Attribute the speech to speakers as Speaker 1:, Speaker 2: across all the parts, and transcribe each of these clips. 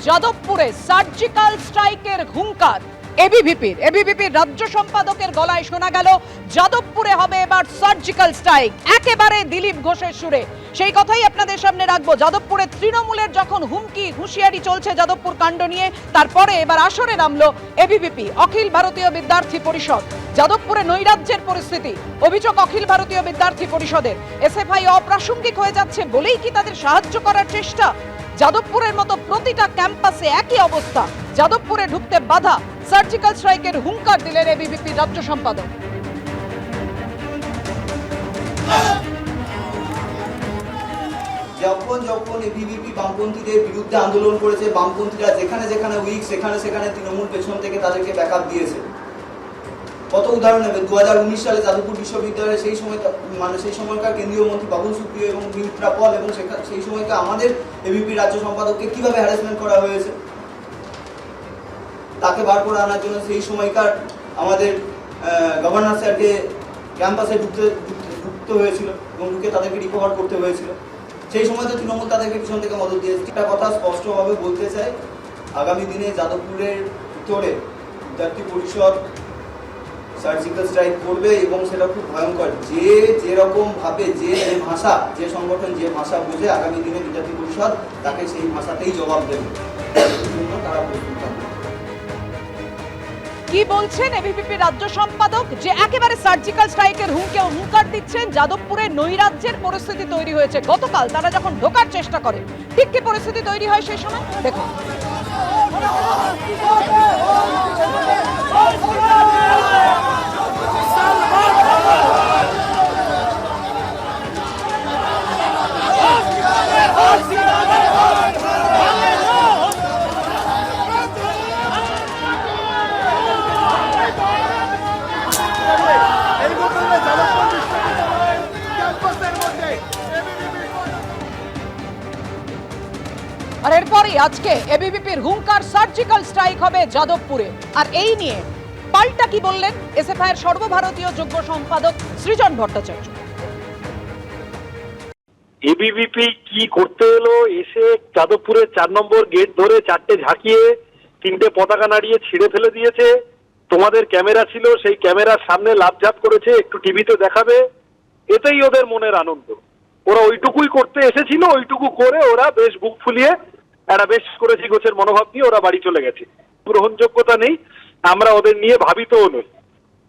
Speaker 1: যাদবপুরে সার্জিক্যাল স্ট্রাইকের হুঙ্কার এবিভিপির রাজ্য সম্পাদকের গলায় শোনা গেল যাদবপুরে হবে এবার সার্জিক্যাল স্ট্রাইক, একেবারে দিলীপ ঘোষের সুরে। সেই কথাই আপনাদের সামনে রাখবো। যাদবপুরে তৃণমূলের যখন হুমকি হুঁশিয়ারি চলছে যাদবপুর কাণ্ড নিয়ে, তারপরে এবার আসরে নামলো এবিভিপি, অখিল ভারতীয় বিদ্যার্থী পরিষদ। যাদবপুরে নৈরাজ্যের পরিস্থিতি, অভিযোগ অখিল ভারতীয় বিদ্যার্থী পরিষদের। এসএফআই অপ্রাসঙ্গিক হয়ে যাচ্ছে বলেই কি তাদের সাহায্য করার চেষ্টা? যাদবপুরের মতো প্রতিটা ক্যাম্পাসে একই অবস্থা, যাদবপুরে ঢুকতে বাধা। সার্জিক্যাল স্ট্রাইকের হুঙ্কার দিলেন এবিভিপি রাজ্য সম্পাদক।
Speaker 2: যখন এবিভিপি বামপন্থীদের বিরুদ্ধে আন্দোলন করেছে, বামপন্থীরা যেখানে যেখানে উইক সেখানে তৃণমূল পেছন থেকে তাদেরকে ব্যাকআপ দিয়েছে। কত উদাহরণ নেবে? 2019 সালে যাদবপুর বিশ্ববিদ্যালয়ে সেই সময়কার কেন্দ্রীয় মন্ত্রী বাবুল সুপ্রিয় এবং মিত্রা পল এবং সেই সময়কার আমাদের এবিপি রাজ্য সম্পাদককে কিভাবে হ্যারাসমেন্ট করা হয়েছে, তাকে বার করে আনার জন্য সেই সময়কার আমাদের গভর্নর স্যারকে ক্যাম্পাসে ঢুকতে হয়েছিল এবং ঢুকে তাদেরকে রিকভার করতে হয়েছিল। সেই সময় তো তৃণমূল তাদেরকে পিছন থেকে মদত দিয়েছে। একটা কথা স্পষ্টভাবে বলতে চাই, আগামী দিনে যাদবপুরের ভিতরে বিদ্যার্থী পরিষদ সার্জিক্যাল স্ট্রাইক করবে এবং সেটা খুব ভয়ঙ্কর। যেরকম ভাবে যে সংগঠন যে ভাষা বোঝে, আগামী দিনে বিদ্যার্থী পরিষদ তাকে সেই ভাষাতেই জবাব দেবে। তারা
Speaker 1: কি বলছেন এবিভিপি রাজ্য সম্পাদক, যে একেবারে সার্জিক্যাল স্ট্রাইকের হুঙ্কার দিচ্ছেন। যাদবপুরে নৈরাজ্যের পরিস্থিতি তৈরি হয়েছে। গতকাল তারা যখন ঢোকার চেষ্টা করে ঠিক কি পরিস্থিতি তৈরি হয় সেই সময় দেখুন। আর এরপরই আজকে এবিভিপির হুঙ্কার, সার্জিক্যাল স্ট্রাইক হবে যাদবপুরে। আর এই নিয়ে পাল্টা কি বললেন এসএফআই এর সর্বভারতীয় যোগ্য সম্পাদক সৃজন ভট্টাচার্য।
Speaker 3: এবিভিপি কি করতে এলো? এসে যাদবপুরে 4 নম্বর গেট ধরে 4টে ঝাঁকিয়ে 3টে পতাকা নাড়িয়ে ছিঁড়ে ফেলে দিয়েছে। তোমাদের ক্যামেরা ছিল, সেই ক্যামেরার সামনে লাফঝাপ করেছে, একটু টিভিতে দেখাবে, এতেই ওদের মনের আনন্দ। ওরা ওইটুকুই করতে এসেছিল, ওইটুকু করে ওরা বেশ বুক ফুলিয়ে একটা বেশ করেছি গোছের মনোভাব নিয়ে ওরা বাড়ি চলে গেছে। গ্রহণযোগ্যতা নেই, আমরা ওদের নিয়ে ভাবিতও নই।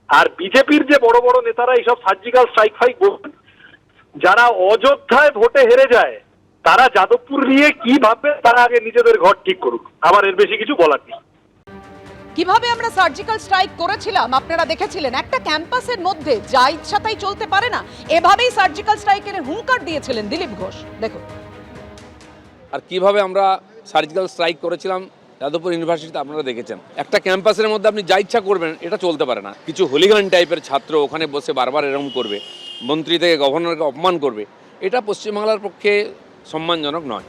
Speaker 3: আর বিজেপির যে বড় বড় নেতারা এইসব সার্জিক্যাল স্ট্রাইক ফাইক বলছেন, যারা অযোধ্যায় ভোটে হেরে যায় তারা যাদবপুর নিয়ে কি ভাববে তারা আগে নিজেদের ঘর ঠিক করুক। আমার এর বেশি কিছু বলার নেই।
Speaker 1: কিভাবে আমরা সার্জিক্যাল স্ট্রাইক করেছিলাম আপনারা দেখেছিলেন। একটা ক্যাম্পাসের মধ্যে যা ইচ্ছা তাই চলতে পারে না, এভাবেই সার্জিক্যাল স্ট্রাইকের হুঙ্কার দিয়েছিলেন দিলীপ ঘোষ। দেখুন।
Speaker 4: আর কিভাবে আমরা সার্জিক্যাল স্ট্রাইক করেছিলাম যাদবপুর ইউনিভার্সিটিতে আপনারা দেখেছেন। একটা ক্যাম্পাসের মধ্যে আপনি যা ইচ্ছা করবেন, এটা চলতে পারে না। কিছু হলিগান টাইপের ছাত্র ওখানে বসে বারবার এরকম করবে, মন্ত্রী থেকে গভর্নরকে অপমান করবে, এটা পশ্চিমবাংলার পক্ষে সম্মানজনক নয়।